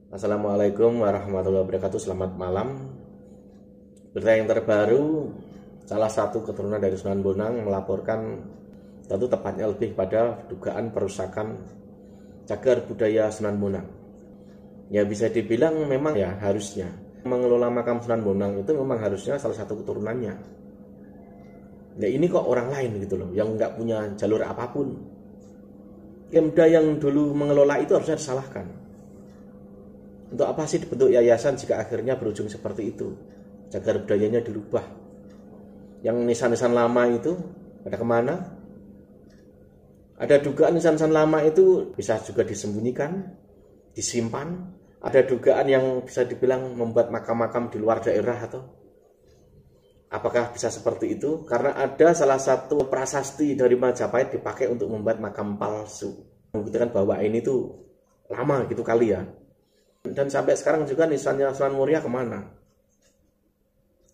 Assalamualaikum warahmatullahi wabarakatuh. Selamat malam. Berita yang terbaru, salah satu keturunan dari Sunan Bonang melaporkan, tentu tepatnya lebih pada dugaan perusakan cagar budaya Sunan Bonang. Ya bisa dibilang memang ya harusnya mengelola makam Sunan Bonang itu memang harusnya salah satu keturunannya. Ya ini kok orang lain gitu loh, yang nggak punya jalur apapun. Pemda yang dulu mengelola itu harusnya disalahkan. Untuk apa sih dibentuk yayasan jika akhirnya berujung seperti itu? Cagar budayanya dirubah. Yang nisan-nisan lama itu ada kemana? Ada dugaan nisan-nisan lama itu bisa juga disembunyikan, disimpan. Ada dugaan yang bisa dibilang membuat makam-makam di luar daerah atau apakah bisa seperti itu? Karena ada salah satu prasasti dari Majapahit dipakai untuk membuat makam palsu. Membuktikan bahwa ini tuh lama gitu kali ya. Dan sampai sekarang juga nisannya Sunan Muria kemana?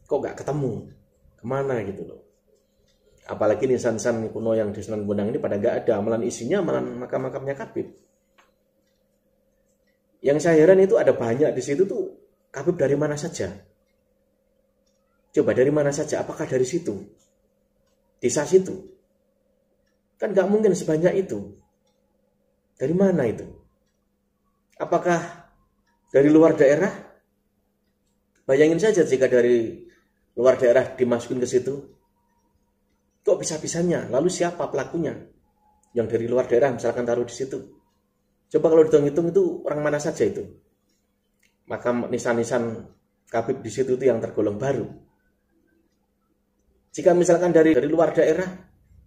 Kok nggak ketemu? Kemana gitu loh. Apalagi nisan-nisan kuno yang di Sunan Bonang ini pada nggak ada. Malah isinya malah makam-makamnya Kabib. Yang saya heran itu ada banyak di situ tuh Kabib dari mana saja. Coba dari mana saja, apakah dari situ? Desa situ? Kan nggak mungkin sebanyak itu. Dari mana itu? Apakah dari luar daerah? Bayangin saja jika dari luar daerah dimasukin ke situ. Kok bisa-bisanya? Lalu siapa pelakunya? Yang dari luar daerah misalkan taruh di situ. Coba kalau dihitung-hitung itu orang mana saja itu? Makam nisan-nisan Kabib di situ itu yang tergolong baru. Jika misalkan dari luar daerah,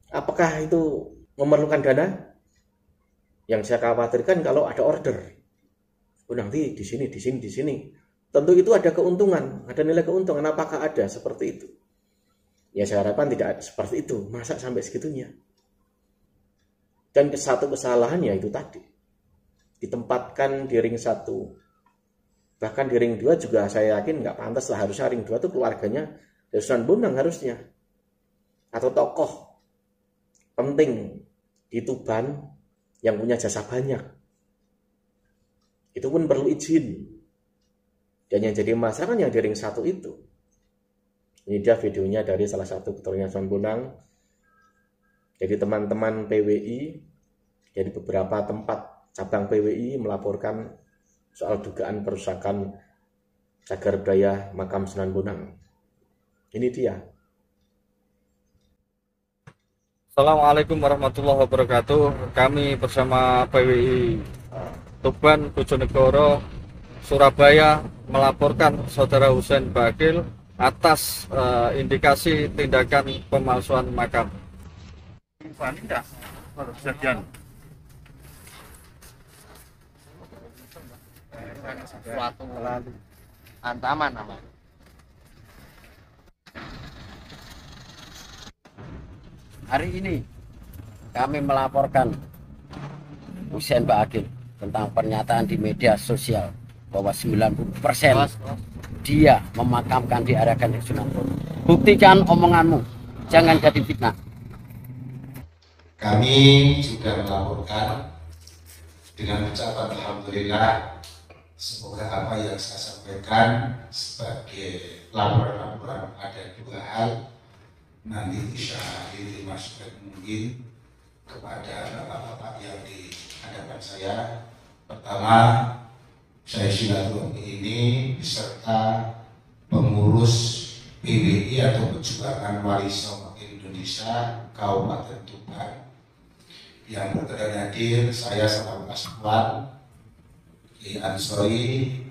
apakah itu memerlukan dana? Yang saya khawatirkan kalau ada order. Oh nanti di sini. Tentu itu ada keuntungan, ada nilai keuntungan. Apakah ada seperti itu? Ya saya harapkan tidak seperti itu. Masa sampai segitunya? Dan satu kesalahan ya itu tadi. Ditempatkan di ring 1. Bahkan di ring 2 juga saya yakin nggak pantas lah. Harusnya ring 2 itu keluarganya dari Sunan Bonang harusnya. Atau tokoh penting di Tuban yang punya jasa banyak. Itu pun perlu izin. Dan yang jadi masalah kan yang di ring 1 itu. Ini dia videonya dari salah satu keturunan Sunan Bonang. Jadi teman-teman PWI dari beberapa tempat cabang PWI melaporkan soal dugaan perusakan cagar budaya makam Sunan Bonang. Ini dia. Assalamualaikum warahmatullahi wabarakatuh. Kami bersama PWI Tuban, Bojonegoro, Surabaya melaporkan Saudara Husein Bakil atas indikasi tindakan pemalsuan makam. Suatu ancaman namanya. Hari ini kami melaporkan Husein Bakil tentang pernyataan di media sosial bahwa 90% dia memakamkan di area Kanjeng Sunan Bonang. Buktikan omonganmu, jangan jadi fitnah. Kami juga melaporkan dengan ucapan alhamdulillah, semoga apa yang saya sampaikan sebagai laporan-laporan ada dua hal nanti bisa diterima sebaik mungkin kepada bapak-bapak yang di hadapan saya. Pertama, saya silaturahmi ini beserta pengurus PWI atau Perjuangan Wali Songo Indonesia Kabupaten Tuban yang berkenan hadir. Saya selaku Aswan Ansori,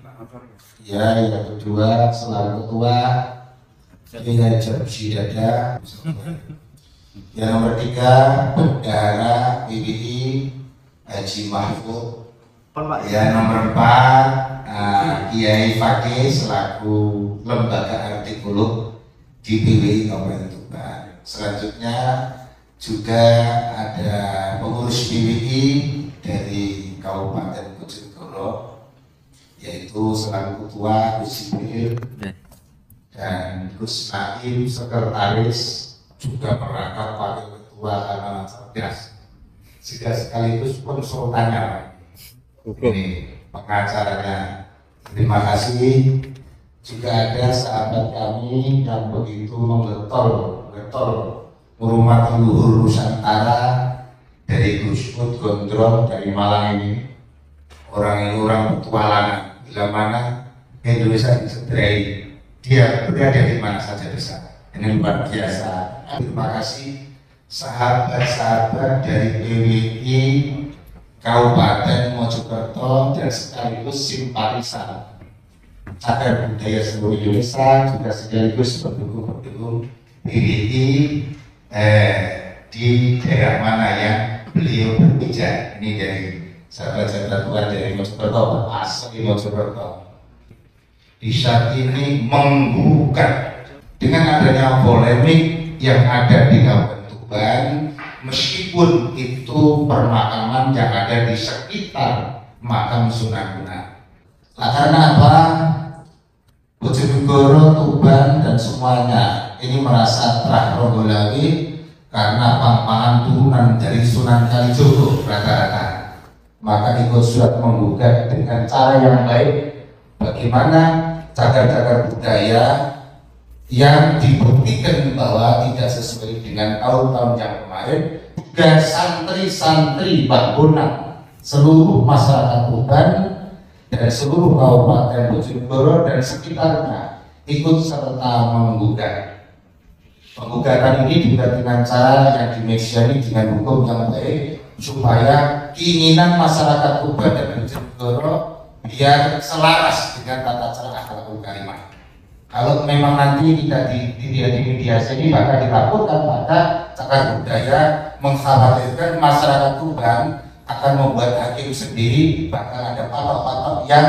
ya, yang kedua selaku ketua dengan Jersi Dada, yang nomor 3 Bendahara PWI Haji Mahfud, yang nomor 4 Kiai Fakih selaku lembaga artikulum di PWI Kabupaten Tuban. Selanjutnya juga ada pengurus PWI dari Kabupaten Bojonegoro, yaitu selaku ketua Gus Jibril dan Gus Naim sekretaris, juga perangkat wakil ketua Amanat Cerdas, juga sekaligus konsultannya ini pengacaranya Terima kasih. Juga ada sahabat kami yang begitu menggetol menghormati luhur Nusantara dari Gusmut Gondrong dari Malang ini. Orang ini orang petualangan, bila mana Indonesia disederai, dia berada di mana saja bisa. Ini luar biasa. Terima kasih sahabat-sahabat dari PWI Kabupaten Mojokerto dan sekaligus simpatisan cagar budaya seluruh Indonesia, juga sekaligus pendukung PWI di daerah mana yang beliau berpijak. Ini dari sahabat-sahabat Tuhan dari Mojokerto, asli Mojokerto. Di saat ini menggugat dengan adanya polemik yang ada di Kabupaten Tuban, meskipun itu permakaman yang ada di sekitar makam Sunan Bonang. Karena apa? Bojonegoro, Tuban dan semuanya ini merasa terah rogo lagi karena pangpangan turunan dari Sunan Kalijogo rata-rata. Maka ikut surat menggugat dengan cara yang baik. Bagaimana cagar-cagar budaya yang dibuktikan bahwa tidak sesuai dengan tahun-tahun yang kemarin, juga santri-santri Mbah Bonang, seluruh masyarakat Tuban dan seluruh Kabupaten Bojonegoro dan sekitarnya ikut serta menggugat. Penggugatan ini juga dengan cara yang dimediasi dengan hukum yang baik supaya keinginan masyarakat Tuban dan Bojonegoro biar selaras dengan tata cara akhlakul karimah. Kalau memang nanti tidak dimediasi ini bakal dilaporkan pada cagar budaya, mengkhawatirkan masyarakat Tuban akan membuat hakim sendiri, bahkan ada patok-patok yang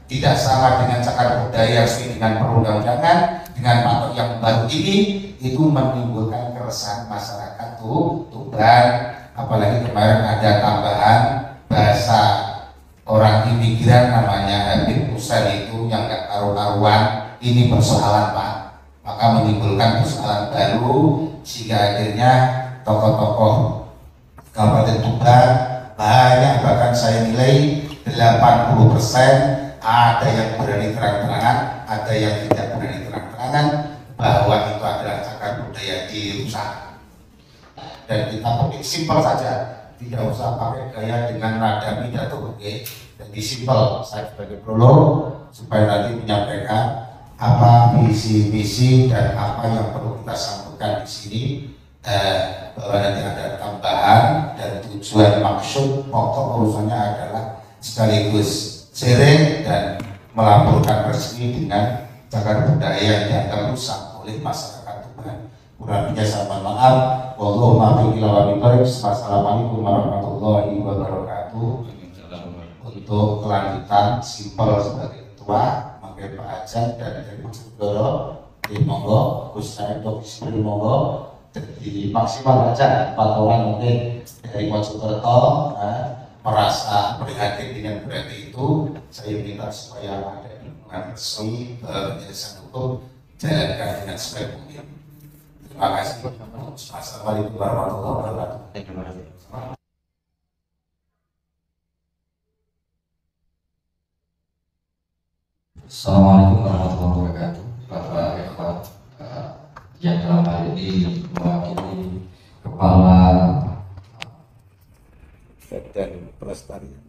tidak sama dengan cagar budaya sesuai dengan perundang-undangan. Dengan patok yang baru ini itu menimbulkan keresahan masyarakat Tuban. Apalagi kemarin ada tambahan bahasa orang imigran namanya Habib Hussein itu yang gak karu-karuan. Ini persoalan Pak, maka menimbulkan persoalan baru sehingga akhirnya tokoh-tokoh Kabupaten Tuban banyak, bahkan saya nilai 80% ada yang berani terang-terangan, ada yang tidak berani terang-terangan bahwa itu adalah cagar budaya dirusak. Dan kita pakai simpel saja, tidak usah pakai gaya dengan nada pidato, oke? Jadi simpel, saya sebagai prolog supaya nanti menyampaikan apa visi-misi dan apa yang perlu kita sampaikan di sini, bahwa nanti ada tambahan dan tujuan maksud pokok urusannya adalah sekaligus sharing dan melaporkan resmi dengan cagar budaya yang dianggap rusak oleh masyarakat Tuban. Kurang lebihnya saya mohon maaf. Wallahu muwaffiq ila aqwamit thoriq. Wassalamualaikum warahmatullahi wabarakatuh. Untuk kelanjutan simpel sebagai ketua Pak Ajat dan dari Bojonegoro, monggo Gus Said Bismillah, monggo jadi maksimal aja 4 orang mungkin dari Mojokerto merasa prihatin dengan berarti itu. Saya minta supaya ada dukungan resmi penyelesaian hukum jalankan dengan sebaik mungkin. Terima kasih. Assalamualaikum warahmatullahi wabarakatuh. Assalamualaikum warahmatullahi wabarakatuh. Bapak Ikhwan yang dalam hal ini mewakili Kepala Badan Pelestarian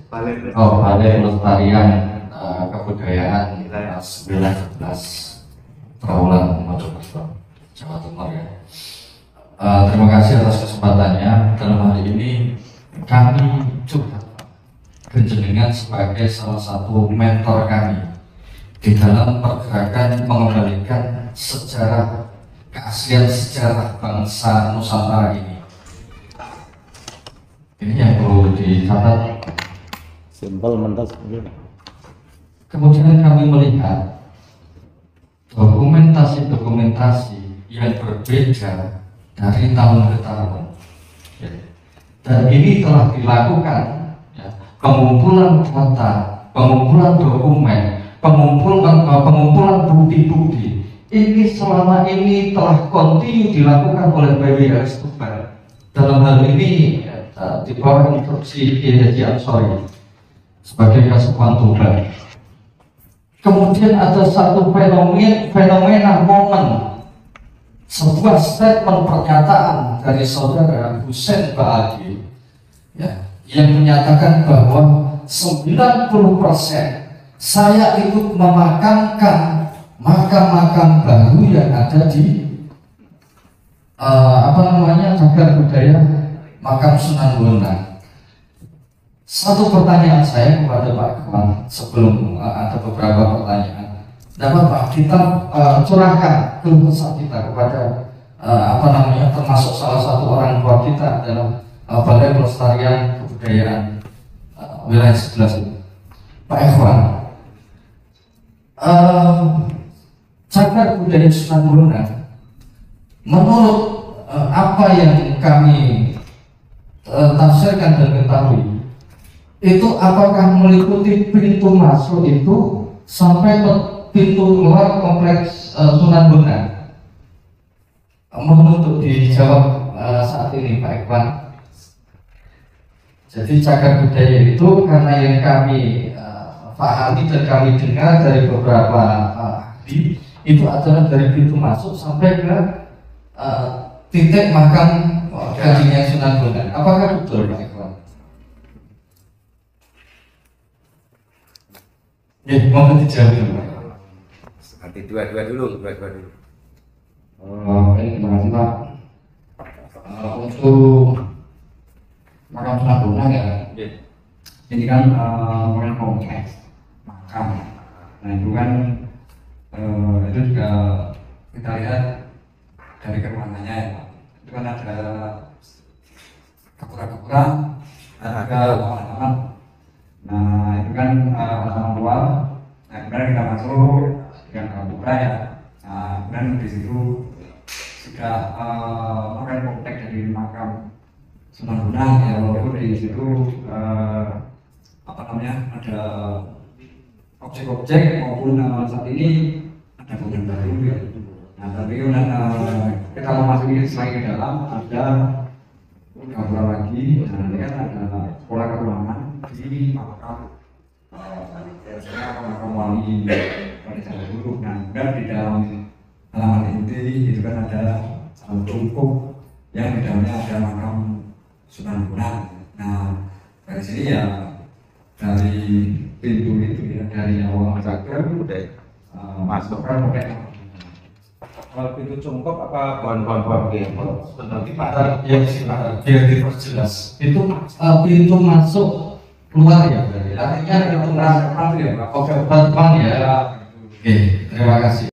Balai Pelestarian Kebudayaan 19 Trawulan Mojokerto, Jawa Timur ya. Terima kasih atas kesempatannya. Dalam hal ini kami curhat Panjenengan sebagai salah satu mentor kami di dalam pergerakan mengembalikan sejarah, keaslian sejarah bangsa Nusantara ini. Ini yang perlu dicatat. simpel mentas. Kemudian kami melihat dokumentasi yang berbeda dari tahun ke tahun, dan ini telah dilakukan pengumpulan data, pengumpulan dokumen, pengumpulan bukti-bukti. Ini selama ini telah kontinu dilakukan oleh PWI Tuban. Dalam hal ini di bawah instruksi Kiai Haji Ansori sebagai Kasubag Tuban. kemudian ada satu fenomena momen, sebuah statement pernyataan dari saudara Husein Ba'aghi ya, yang menyatakan bahwa 90% saya ikut memakamkan makam-makam baru yang ada di cagar budaya makam Sunan Bonang. Satu pertanyaan saya kepada Pak Ikhwan sebelum ada beberapa pertanyaan. Dapat Pak kita curahkan keluh kesah kita kepada termasuk salah satu orang tua kita dalam Balai Pelestarian Kebudayaan wilayah sebelah sini. Pak Ikhwan, cagar budaya Sunan Bonang menurut apa yang kami tafsirkan dan ketahui, itu apakah meliputi pintu masuk itu sampai ke pintu keluar kompleks Sunan Bonang? Mohon untuk dijawab saat ini Pak Ikhwan. Jadi cagar budaya itu karena yang kami pahami dan kami dengar dari beberapa ahli, itu adalah dari pintu masuk sampai ke titik makam kajian Sunan Bonang. Apakah betul Pak Ikhwan? Ya, mohon dijawab dulu Pak. Nanti dua dulu. Baik, terima kasih Pak. Untuk makam Sunan Bonang ya, ini kan bukan kompleks makam. Nah itu kan itu juga kita lihat dari keruangannya ya Pak. Itu kan ada kepura-kepura, ada halaman. Nah itu kan halaman luar. Nah kemudian kita masuk dengan kepura ya. Nah kemudian di situ sudah makam kompleks dari makam Sunan Bonang ya, walaupun di situ ada objek-objek maupun saat ini ada bangunan baru ya. Nah tapi kemudian kita memasuki selain ke dalam ada gambar lagi. Nah nanti kan ada pola ruangan di makam makam wali pada zaman dulu. Nah kemudian di dalam halaman inti itu kan ada cukup yang di dalamnya ada makam Sunan Bonang. Nah dari sini ya, dari pintu itu ya, dari awal cagar masuk kan kalau pintu cungkup apa pohon-pohon nanti Pak ya biar diperjelas itu pintu masuk keluar ya, artinya pintu masuk ya Pak. Oke, ya. Oke, terima kasih.